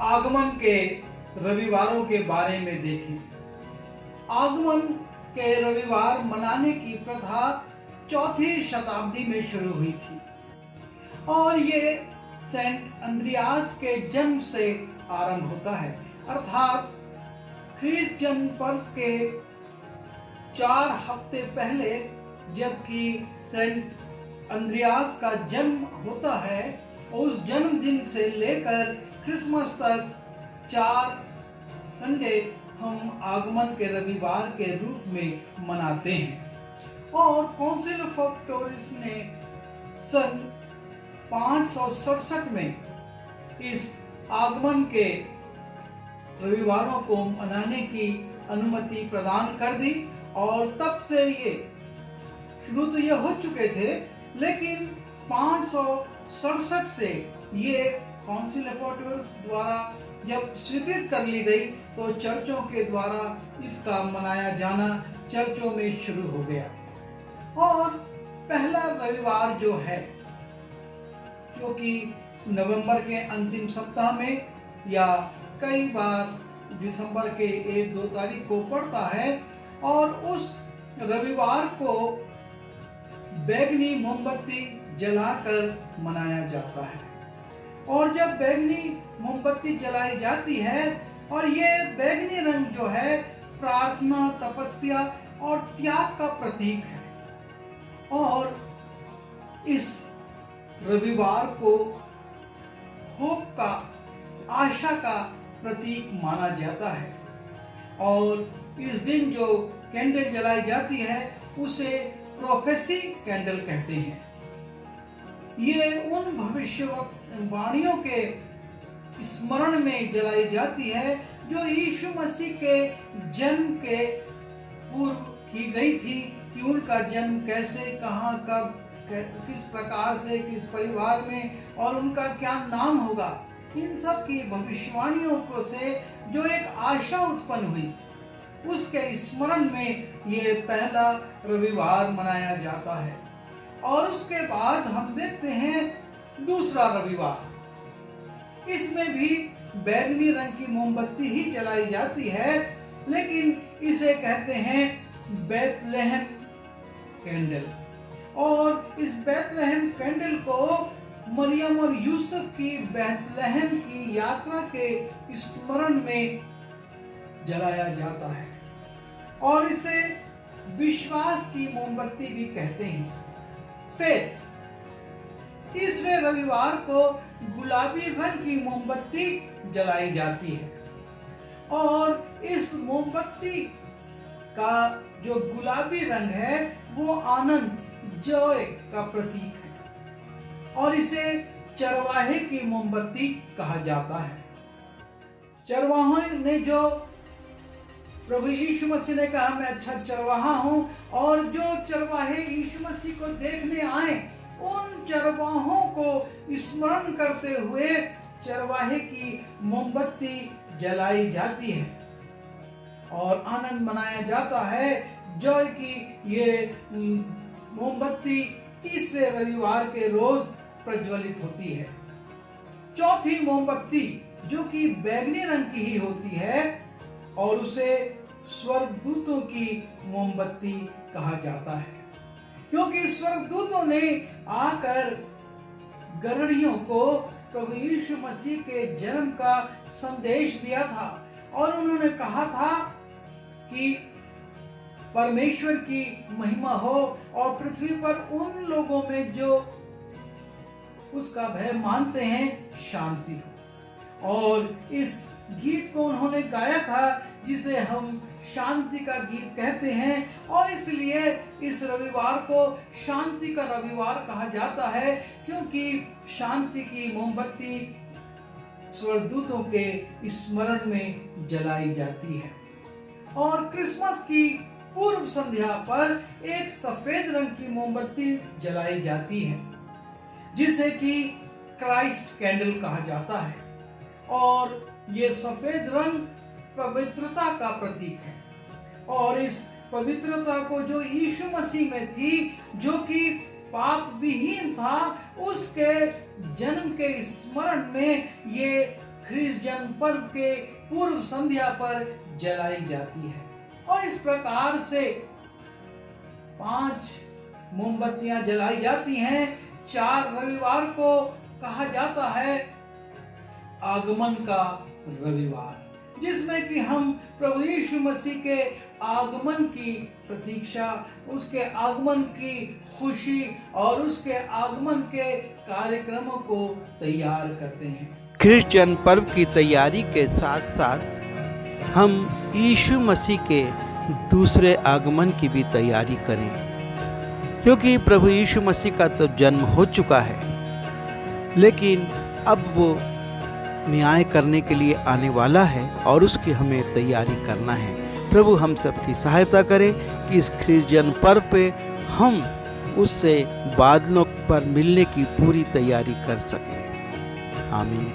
आगमन के रविवारों के बारे में देखें। आगमन के रविवार मनाने की प्रथा 4वीं शताब्दी में शुरू हुई थी और ये सेंट अंद्रियास के जन्म से आरंभ होता है, अर्थात ख्रीस्त जन्म पर्व के 4 हफ्ते पहले जबकि सेंट अंद्रियास का जन्म होता है, उस जन्मदिन से लेकर क्रिसमस तक 4 संडे हम आगमन के रविवार के रूप में मनाते हैं। और काउंसिल ऑफ टोरिस ने सन 567 में इस आगमन के रविवारों को मनाने की अनुमति प्रदान कर दी और तब से ये शुरू तो ये हो चुके थे, लेकिन 567 से ये काउंसिल ऑफ टोरिस द्वारा जब स्वीकृत कर ली गई तो चर्चों के द्वारा इसका मनाया जाना चर्चों में शुरू हो गया। और पहला रविवार जो है, जो कि नवंबर के अंतिम सप्ताह में या कई बार दिसंबर के 1-2 तारीख को पड़ता है, और उस रविवार को बैंगनी मोमबत्ती जलाकर मनाया जाता है। और जब बैंगनी मोमबत्ती जलाई जाती है, और ये बैंगनी रंग जो है प्रार्थना, तपस्या और त्याग का प्रतीक है, और इस रविवार को होप का, आशा का प्रतीक माना जाता है। और इस दिन जो कैंडल जलाई जाती है उसे प्रोफेसी कैंडल कहते हैं। ये उन भविष्यवाणियों के स्मरण में जलाई जाती है जो यीशु मसीह के जन्म के पूर्व की गई थी, कि उनका जन्म कैसे, कहाँ, कब, किस प्रकार से, किस परिवार में, और उनका क्या नाम होगा। इन सब की भविष्यवाणियों को से जो एक आशा उत्पन्न हुई, उसके स्मरण में ये पहला रविवार मनाया जाता है। और उसके बाद हम देखते हैं दूसरा रविवार। इसमें भी बैंगनी रंग की मोमबत्ती ही जलाई जाती है, लेकिन इसे कहते हैं बेथलेहम कैंडल। और इस बेथलेहम कैंडल को मरियम और यूसुफ की बेथलेहम की यात्रा के स्मरण में जलाया जाता है, और इसे विश्वास की मोमबत्ती भी कहते हैं, फेथ। तीसरे रविवार को गुलाबी रंग की मोमबत्ती जलाई जाती है, और इस मोमबत्ती का जो गुलाबी रंग है वो आनंद, जॉय का प्रतीक है, और इसे चरवाहे की मोमबत्ती कहा जाता है। चरवाहे ने जो प्रभु यीशु मसीह ने कहा, मैं अच्छा चरवाहा हूं, और जो चरवाहे यीशु मसीह को देखने आए, उन चरवाहों को स्मरण करते हुए चरवाहे की मोमबत्ती जलाई जाती है और आनंद मनाया जाता है। जॉय की ये मोमबत्ती तीसरे रविवार के रोज प्रज्वलित होती है। चौथी मोमबत्ती जो कि बैंगनी रंग की ही होती है, और उसे स्वर्गदूतों की मोमबत्ती कहा जाता है, क्योंकि स्वर्गदूतों ने आकर गदरियों को प्रभु यीशु मसीह के जन्म का संदेश दिया था, और उन्होंने कहा था कि परमेश्वर की महिमा हो और पृथ्वी पर उन लोगों में जो उसका भय मानते हैं शांति हो। और इस गीत को उन्होंने गाया था जिसे हम शांति का गीत कहते हैं, और इसलिए इस रविवार को शांति का रविवार कहा जाता है, क्योंकि शांति की मोमबत्ती स्वर्गदूतों के स्मरण में जलाई जाती है। और क्रिसमस की पूर्व संध्या पर एक सफेद रंग की मोमबत्ती जलाई जाती है, जिसे कि क्राइस्ट कैंडल कहा जाता है, और ये सफेद रंग पवित्रता का प्रतीक है। और इस पवित्रता को जो यीशु मसीह में थी, जो कि पाप विहीन था, उसके जन्म के स्मरण में ये ख्रीष्ट जन्म पर्व के पूर्व संध्या पर जलाई जाती है। और इस प्रकार से 5 मोमबत्तियां जलाई जाती हैं। 4 रविवार को कहा जाता है आगमन का रविवार, जिसमें कि हम प्रभु यीशु मसीह के आगमन की प्रतीक्षा, उसके आगमन की खुशी और उसके आगमन के कार्यक्रमों को तैयार करते हैं। ख्रीष्ट जन्म पर्व की तैयारी के साथ साथ हम यीशु मसीह के दूसरे आगमन की भी तैयारी करें, क्योंकि प्रभु यीशु मसीह का तो जन्म हो चुका है, लेकिन अब वो न्याय करने के लिए आने वाला है और उसकी हमें तैयारी करना है। प्रभु हम सबकी सहायता करें कि इस ख्रीष्ट जन्म पर्व पे हम उससे बादलों पर मिलने की पूरी तैयारी कर सकें। आमीन।